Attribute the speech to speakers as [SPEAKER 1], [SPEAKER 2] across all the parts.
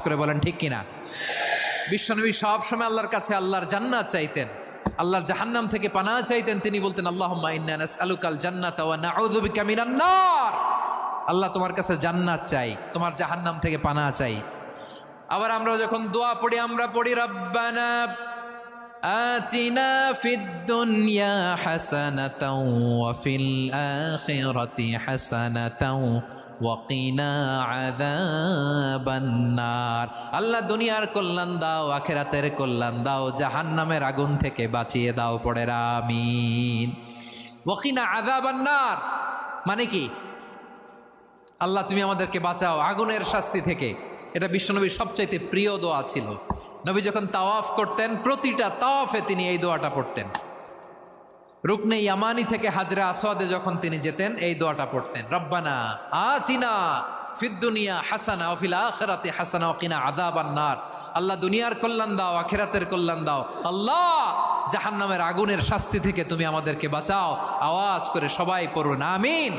[SPEAKER 1] করে বলেন ঠিক কিনা? বিশ্বনবী সব সময় আল্লাহর কাছে আল্লাহর জান্নাত চাইতেন, আল্লাহর জাহান্নাম থেকে পানাহ চাইতেন। তিনি বলতেন আল্লাহুম্মা ইন্না নাসআলুকাল জান্নাতা ওয়া নাউযু বিকা মিনান নার। আল্লাহ তোমার কাছে জান্নাত চাই, তোমার জাহান্নাম থেকে পানাহ চাই। আবার আমরা যখন দোয়া পড়ি আমরা পড়ি রব্বানা আতিনা ফিদ দুনিয়া হাসানাতাও ওয়া ফিল আখিরাতি হাসানাতাও ওয়া কিনা আযাবান নার। আল্লাহ দুনিয়ার কল্যাণ দাও, আখিরাতের কল্যাণ দাও, জাহান্নামের আগুন থেকে বাঁচিয়ে দাও। পড়ে আমিন। ওয়া কিনা আযাবান নার মানে কি? আল্লাহ তুমি আমাদেরকে বাঁচাও আগুনের শাস্তি থেকে। এটা বিশ্বনবীর সবচাইতে প্রিয় দোয়া ছিল। নবী যখন তাওয়াফ করতেন প্রতিটা তাওয়াফে তিনি এই দোয়াটা পড়তেন। রুকনে ইয়ামানি থেকে হাজরে আসওয়াদে যখন তিনি যেতেন এই দোয়াটা পড়তেন, রব্বানা আতিনা ফিদ দুনিয়া হাসানা ওয়া ফিল আখিরাতি হাসানা ওয়া কিনা আযাবান নার। আল্লাহ দুনিয়ার কল্যাণ দাও, আখিরাতের কল্যাণ দাও। আল্লাহ জাহান্নামের আগুনের শাস্তি থেকে তুমি আমাদেরকে বাঁচাও। আওয়াজ করে সবাই পড়ুন আমিন।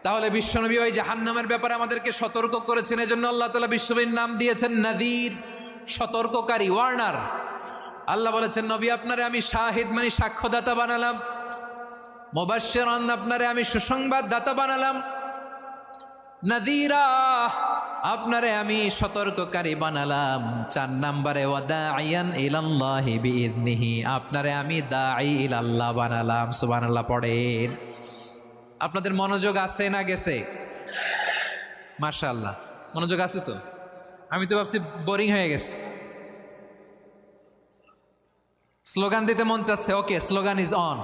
[SPEAKER 1] তাহলে বিশ্বনবী ওই জাহান্নামের ব্যাপারে আমাদেরকে সতর্ক করেছেন। এজন্য আল্লাহ তাআলা বিশ্বনবীর নাম দিয়েছেন নাযীর, সতর্ককারী, ওয়ার্নার। আল্লাহ বলেছেন নবী আপনারে আমি শাহিদ মানে সাক্ষ্যদাতা বানালাম, মুবাশশিরান আপনারে আমি সুসংবাদ দাতা বানালাম, নাযীরা আপনারে আমি সতর্ককারী বানালাম। 4 নম্বরে ওয়া দাঈয়ান ইলাল্লাহি বিইذনিহি আপনারে আমি দাঈ ইলাল্লাহ বানালাম। সুবহানাল্লাহ পড়েন। আপনাদের মনোযোগ আছে না গেছে? মাশাআল্লাহ মনোযোগ আছে তো। আমি তো ভাবছি বোরিং হয়ে গেছে, স্লোগান দিতে মন চাচ্ছে। ওকে, স্লোগান ইজ অন।